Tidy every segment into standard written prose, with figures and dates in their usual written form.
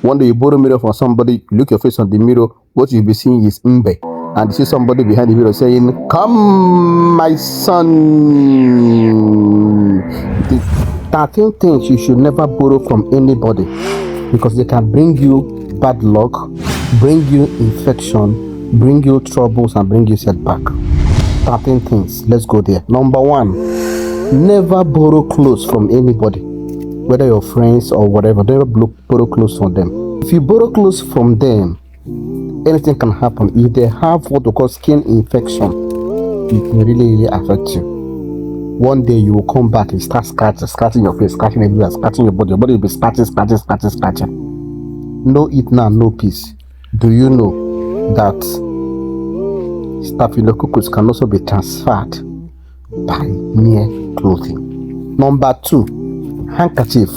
One day you borrow mirror from somebody, you look your face on the mirror, what you'll be seeing is mbe. And you see somebody behind the mirror saying, "Come, my son." The 13 things you should never borrow from anybody, because they can bring you bad luck, bring you infection, bring you troubles, and bring you setback. 13 things. Let's go there. Number 1, never borrow clothes from anybody, whether your friends or whatever. Never borrow clothes from them. If you borrow clothes from them, anything can happen. If they have what we call skin infection, it can really affect you. One day you will come back and start scratching your face, scratching everywhere, scratching your body. Your body will be scratching. No eat now, no peace. Do you know that staphylococcus can also be transferred by mere clothing? Number 2, handkerchief.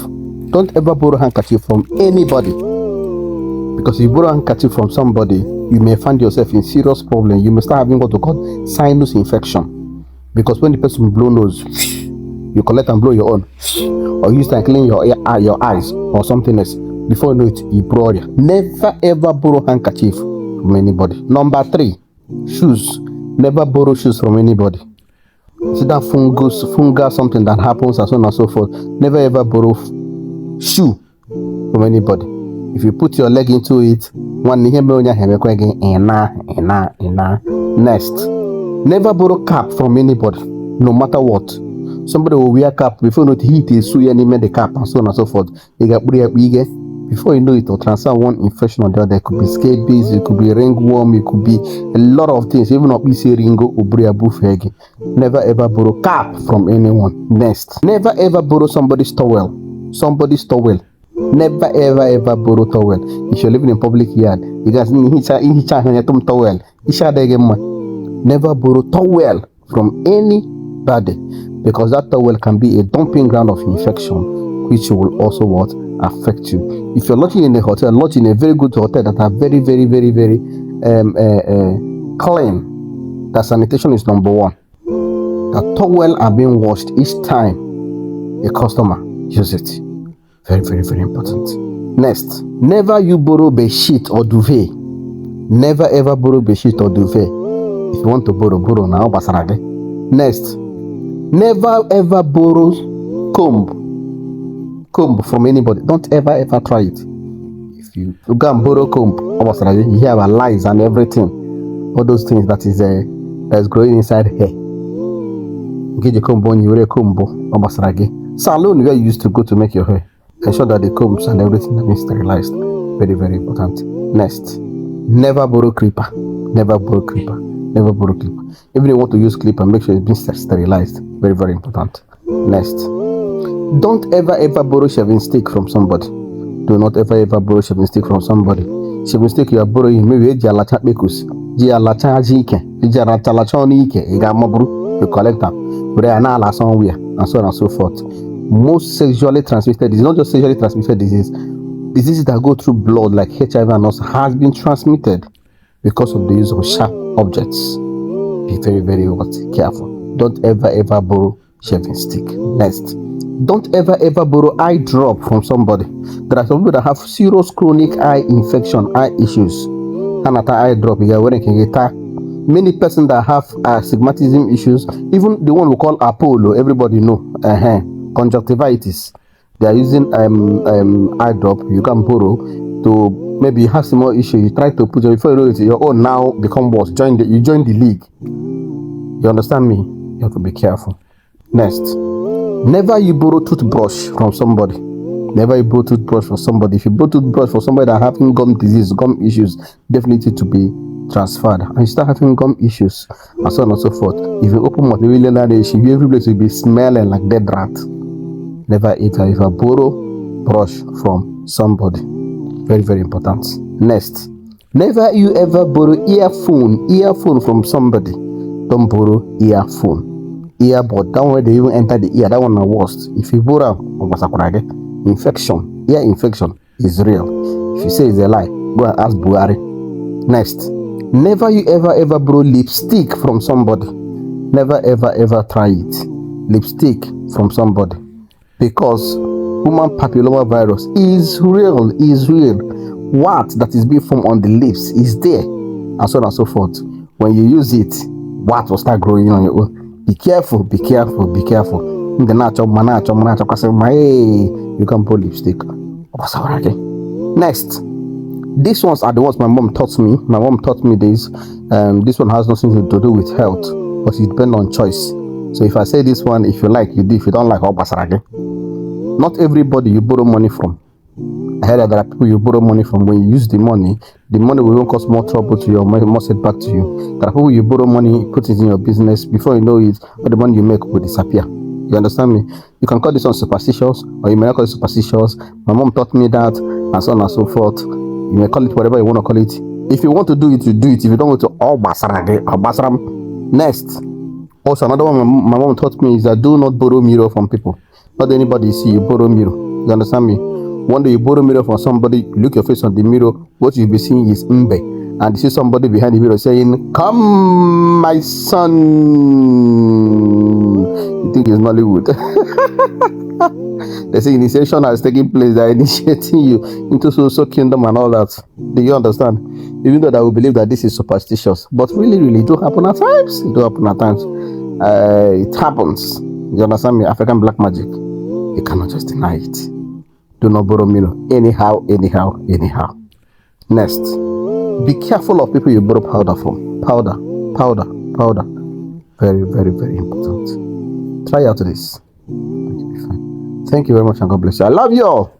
Don't ever borrow handkerchief from anybody, because if you borrow handkerchief from somebody, you may find yourself in serious problem. You may start having what we call sinus infection, because when the person blow nose, you collect and blow your own, or use to clean your eyes or something else. Before you know it, you borrow. Never ever borrow handkerchief from anybody. Number 3, shoes. Never borrow shoes from anybody. See that fungal something that happens and so on and so forth. Never ever borrow shoe from anybody. If you put your leg into it, next, never borrow cap from anybody, no matter what. Somebody will wear cap before you know heat is the cap and so on and so forth. Before you know it, will transfer one infection or the other. It could be scabies, it could be ringworm, it could be a lot of things. Even up say ringo ubria bufegi. Never ever borrow cap from anyone. Next, never ever borrow somebody's towel. Never ever borrow towel. If you're living in public yard, you guys towel. Never borrow towel from anybody, because that towel can be a dumping ground of infection, which will also affect you. If you're lodging in a hotel, lodge in a very good hotel that are very clean. That sanitation is number 1. The towel are being washed each time a customer uses it. Very important. Next, never you borrow bedsheet or duvet. Never ever borrow bedsheet or duvet. If you want to borrow now, basarage. Next, never ever borrow comb from anybody. Don't ever try it. If you go and borrow comb, you hear about lies and everything. All those things that is growing inside hair. Get your comb on, you wear a comb. Salon where you used to go to make your hair. Ensure that the combs and everything have been sterilized. Very important. Next, never borrow clipper. Never borrow clipper. Even if you want to use clipper, make sure it's been sterilized. Very important. Next, don't ever borrow shaving stick from somebody. Do not ever borrow shaving stick from somebody. Shaving stick you are borrowing, maybe you collect them somewhere, and so on and so forth. Most sexually transmitted disease, not just sexually transmitted diseases that go through blood like HIV and also has been transmitted because of the use of sharp objects. Be very careful. Don't ever borrow shaving stick. Next, don't ever borrow eye drop from somebody. There are some people that have serious chronic eye infection, eye issues. Eye drop, many persons that have astigmatism issues, even the one we call Apollo, everybody know, conjunctivitis. They are using eye drop. You can borrow to maybe have some more issue. You try to put your, before you know it, your own now become worse. You join the league. You understand me? You have to be careful. Next, never you borrow toothbrush from somebody. Never you borrow toothbrush from somebody. If you borrow toothbrush for somebody that having gum disease, gum issues, definitely to be transferred, and you start having gum issues and so on and so forth. If you open mouth, every place will be smelling like dead rat. Never ever borrow brush from somebody. Very important. Next, never you ever borrow earphone from somebody. Don't borrow earphone. Earbud, that one they even enter the ear, that one the worst. If you borrow infection, ear infection is real. If you say it's a lie, go and ask Buhari. Next, never you ever borrow lipstick from somebody. Never ever try it. Lipstick from somebody, because human papilloma virus is real. what that is being formed on the lips is there, and so on and so forth. When you use it, what will start growing on your own. Be careful, be careful, be careful. You can put lipstick. Next, these ones are the ones my mom taught me. My mom taught me this. This one has nothing to do with health, but it depends on choice. So if I say this one, if you like, you do. If you don't like, not everybody you borrow money from. I heard that there are people you borrow money from. When you use the money will even cause more trouble to you, or more setback to you. There are people you borrow money, put it in your business. Before you know it, all the money you make will disappear. You understand me? You can call this one superstitious, or you may not call it superstitious. My mom taught me that, and so on and so forth. You may call it whatever you want to call it. If you want to do it, you do it. If you don't want to, next. Also, another one my mom taught me is that do not borrow mirror from people. Not anybody you see, you borrow mirror. You understand me? One day you borrow mirror from somebody, you look your face on the mirror, what you'll be seeing is Mbe. And you see somebody behind the mirror saying, "Come, my son." You think it's Nollywood. They say initiation has taken place. They're initiating you into so kingdom and all that. Do you understand? Even though I will believe that this is superstitious, but really, it do happen at times. It do happen at times. It happens. You understand me? African black magic. You cannot just deny it. Do not borrow mirror anyhow. Next, be careful of people you borrow powder from. Powder. Very, very important. Try out this. Thank you very much, and God bless you. I love you all.